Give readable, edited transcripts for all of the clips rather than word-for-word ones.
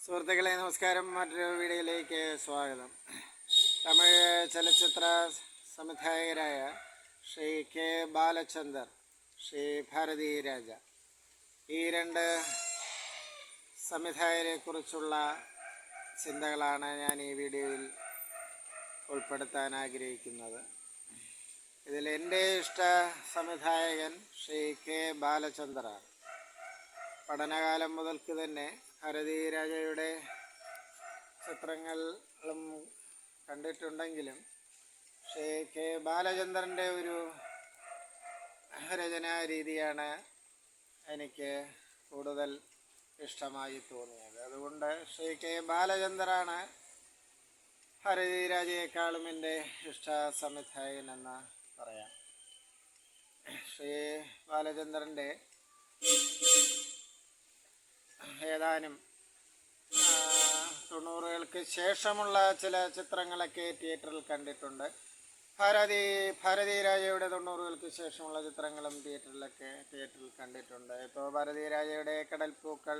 സുഹൃത്തുക്കളെ നമസ്കാരം. മറ്റൊരു വീഡിയോയിലേക്ക് സ്വാഗതം. തമിഴ് ചലച്ചിത്ര സംവിധായകരായ ശ്രീ കെ ബാലചന്ദർ, ശ്രീ ഭാരതി രാജ, ഈ രണ്ട് സംവിധായകരെക്കുറിച്ചുള്ള ചിന്തകളാണ് ഞാൻ ഈ വീഡിയോയിൽ ഉൾപ്പെടുത്താൻ ആഗ്രഹിക്കുന്നത്. ഇതിൽ എൻ്റെ ഇഷ്ട സംവിധായകൻ ശ്രീ കെ ബാലചന്ദറാണ്. പഠനകാലം മുതൽക്ക് തന്നെ ഭാരതി രാജയുടെ ചിത്രങ്ങളും കണ്ടിട്ടുണ്ടെങ്കിലും ശ്രീ കെ ബാലചന്ദ്രൻ്റെ ഒരു രചനാ രീതിയാണ് എനിക്ക് കൂടുതൽ ഇഷ്ടമായി തോന്നിയത്. അതുകൊണ്ട് ശ്രീ കെ ബാലചന്ദ്രാണ് ഭാരതി രാജയെക്കാളും എൻ്റെ ഇഷ്ട സംവിധായകനെന്ന് പറയാം. ശ്രീ ബാലചന്ദ്രൻ്റെ ഏതാനും 90-കൾക്ക് ശേഷമുള്ള ചില ചിത്രങ്ങളൊക്കെ തിയേറ്ററിൽ കണ്ടിട്ടുണ്ട്. ഭാരതി രാജയുടെ 90-കൾക്ക് ശേഷമുള്ള ചിത്രങ്ങളും തിയേറ്ററിൽ കണ്ടിട്ടുണ്ട്. ഇപ്പോൾ ഭാരതി രാജയുടെ കടൽപ്പൂക്കൾ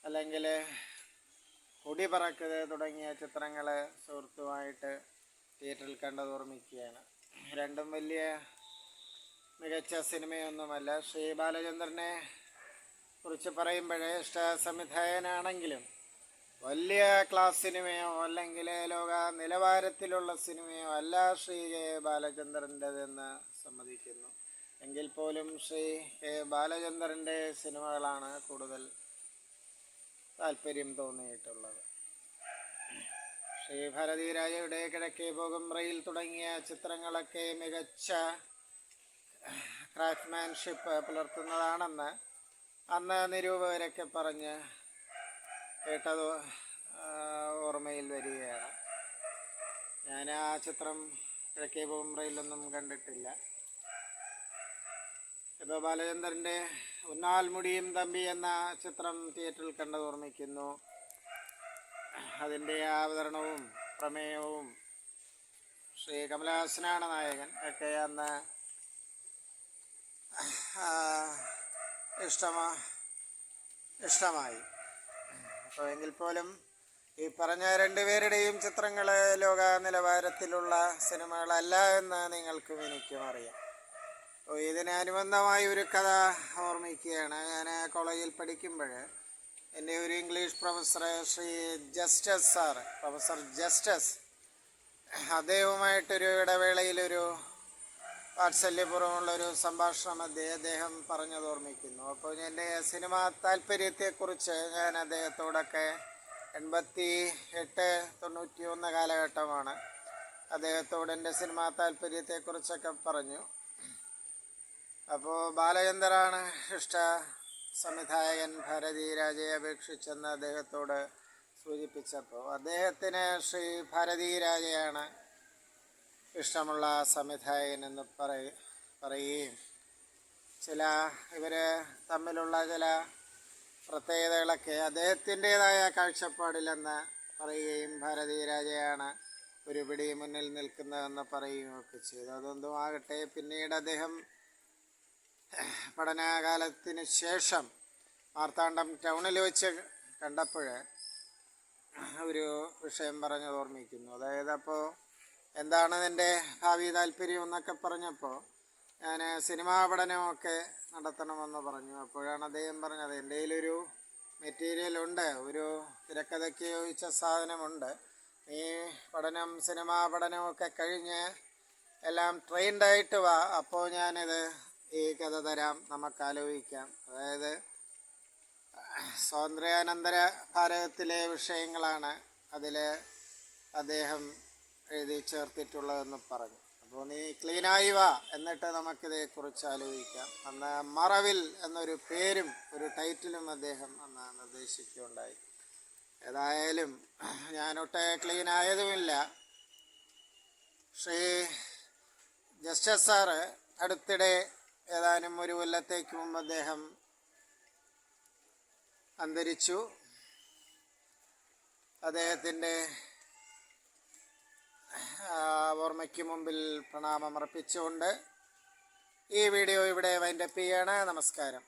അല്ലെങ്കിൽ കൊടി പറക്കുക തുടങ്ങിയ ചിത്രങ്ങൾ സുഹൃത്തുമായിട്ട് തിയേറ്ററിൽ കണ്ടത് ഓർമ്മിക്കുകയാണ്. രണ്ടും വലിയ മികച്ച സിനിമയൊന്നുമല്ല. ശ്രീ ബാലചന്ദ്രനെ കുറിച്ച് പറയുമ്പോഴേ ഇഷ്ട സംവിധായകനാണെങ്കിലും വലിയ ക്ലാസ് സിനിമയോ അല്ലെങ്കിൽ ലോക നിലവാരത്തിലുള്ള സിനിമയോ അല്ല ശ്രീ കെ ബാലചന്ദ്രൻ്റെതെന്ന് സമ്മതിക്കുന്നു. എങ്കിൽ പോലും ശ്രീ കെ ബാലചന്ദ്രൻ്റെ സിനിമകളാണ് കൂടുതൽ താല്പര്യം തോന്നിയിട്ടുള്ളത്. ശ്രീ ഭാരതി രാജയുടെ കിഴക്കേ പോകും റെയിൽ തുടങ്ങിയ ചിത്രങ്ങളൊക്കെ മികച്ച ക്രാഫ്റ്റ്മാൻഷിപ്പ് പുലർത്തുന്നതാണെന്ന് അന്ന് നിരൂപകരൊക്കെ പറഞ്ഞ് കേട്ടത് ഓർമ്മയിൽ വരികയാണ്. ഞാൻ ആ ചിത്രം കിഴക്കേ പോകും റെയിലൊന്നും കണ്ടിട്ടില്ല. ഇപ്പോൾ ബാലചന്ദ്രൻ്റെ ഉന്നാൽ മുടിയും തമ്പി എന്ന ചിത്രം തിയേറ്ററിൽ കണ്ടത് ഓർമ്മിക്കുന്നു. അതിൻ്റെ അവതരണവും പ്രമേയവും ശ്രീ കമലഹാസനാണ് നായകൻ ഒക്കെ അന്ന് ഇഷ്ടമായി. അപ്പോൾ എങ്കിൽ പോലും ഈ പറഞ്ഞ രണ്ടുപേരുടെയും ചിത്രങ്ങൾ ലോക നിലവാരത്തിലുള്ള സിനിമകളല്ല എന്ന് നിങ്ങൾക്കും എനിക്കും അറിയാം. അപ്പോൾ ഇതിന് അനുബന്ധമായ ഒരു കഥ ഓർമ്മിക്കുകയാണ്. ഞാൻ കോളേജിൽ പഠിക്കുമ്പോൾ എൻ്റെ ഒരു English professor Shri professor Justus, അദ്ദേഹവുമായിട്ടൊരു ഇടവേളയിലൊരു വാത്സല്യപൂർവ്വമുള്ളൊരു സംഭാഷണം അദ്ദേഹം പറഞ്ഞത് ഓർമ്മിക്കുന്നു. അപ്പോൾ എൻ്റെ സിനിമാ താല്പര്യത്തെക്കുറിച്ച് ഞാൻ അദ്ദേഹത്തോടൊക്കെ 88-91 കാലഘട്ടമാണ് അദ്ദേഹത്തോട് എൻ്റെ സിനിമാ താല്പര്യത്തെക്കുറിച്ചൊക്കെ പറഞ്ഞു. അപ്പോൾ ബാലചന്ദ്രാണ് ഇഷ്ട സംവിധായകൻ ഭാരതി രാജയെ അപേക്ഷിച്ചെന്ന് അദ്ദേഹത്തോട് സൂചിപ്പിച്ചപ്പോൾ അദ്ദേഹത്തിന് ശ്രീ ഭാരതി രാജയാണ് ഇഷ്ടമുള്ള സംവിധായകനെന്ന് പറയുകയും ഇവർ തമ്മിലുള്ള ചില പ്രത്യേകതകളൊക്കെ അദ്ദേഹത്തിൻ്റേതായ കാഴ്ചപ്പാടിലെന്ന് പറയുകയും ഭാരതി രാജയാണ് ഒരു പിടി മുന്നിൽ നിൽക്കുന്നതെന്ന് പറയുകയും ഒക്കെ ചെയ്തു. അതൊന്നുമാകട്ടെ, പിന്നീട് അദ്ദേഹം പഠനകാലത്തിന് ശേഷം മാർത്താണ്ഡം ടൗണിൽ വെച്ച് കണ്ടപ്പോൾ ഒരു വിഷയം പറഞ്ഞത് ഓർമ്മിക്കുന്നു. അതായത്, അപ്പോൾ എന്താണ് നിൻ്റെ ഭാവി താല്പര്യം എന്നൊക്കെ പറഞ്ഞപ്പോൾ ഞാൻ സിനിമാ പഠനമൊക്കെ നടത്തണമെന്ന് പറഞ്ഞു. അപ്പോഴാണ് അദ്ദേഹം പറഞ്ഞത്, എൻ്റെ കയ്യിലൊരു മെറ്റീരിയലുണ്ട്, ഒരു തിരക്കഥയ്ക്ക് യോജിച്ച സാധനമുണ്ട്. നീ സിനിമാ പഠനമൊക്കെ കഴിഞ്ഞ് എല്ലാം ട്രെയിൻഡായിട്ട് വാ, അപ്പോൾ ഞാനിത് ഈ കഥ തരാം, നമുക്ക് ആലോചിക്കാം. അതായത് സ്വാതന്ത്ര്യാനന്തര ഭാരതത്തിലെ വിഷയങ്ങളാണ് അതിൽ അദ്ദേഹം എഴുതി ചേർത്തിട്ടുള്ളതെന്ന് പറഞ്ഞു. അപ്പോൾ നീ ക്ലീനായി വാ, എന്നിട്ട് നമുക്കിതേക്കുറിച്ച് ആലോചിക്കാം. അന്ന് മറവിൽ എന്നൊരു പേരും ഒരു ടൈറ്റിലും അദ്ദേഹം അന്ന് നിർദ്ദേശിക്കുകയുണ്ടായി. ഏതായാലും ഞാനൊട്ട് ക്ലീനായതുമില്ല. ശ്രീ ജസ്റ്റസ് സാറ് അടുത്തിടെ ഏതാനും ഒരു കൊല്ലത്തേക്ക് മുമ്പ് അദ്ദേഹം അന്തരിച്ചു. അദ്ദേഹത്തിൻ്റെ ഓർമ്മയ്ക്ക് മുമ്പിൽ പ്രണാമം അർപ്പിച്ചുകൊണ്ട് ഈ വീഡിയോ ഇവിടെ വൈൻഡപ്പ് ചെയ്യാണ്. നമസ്കാരം.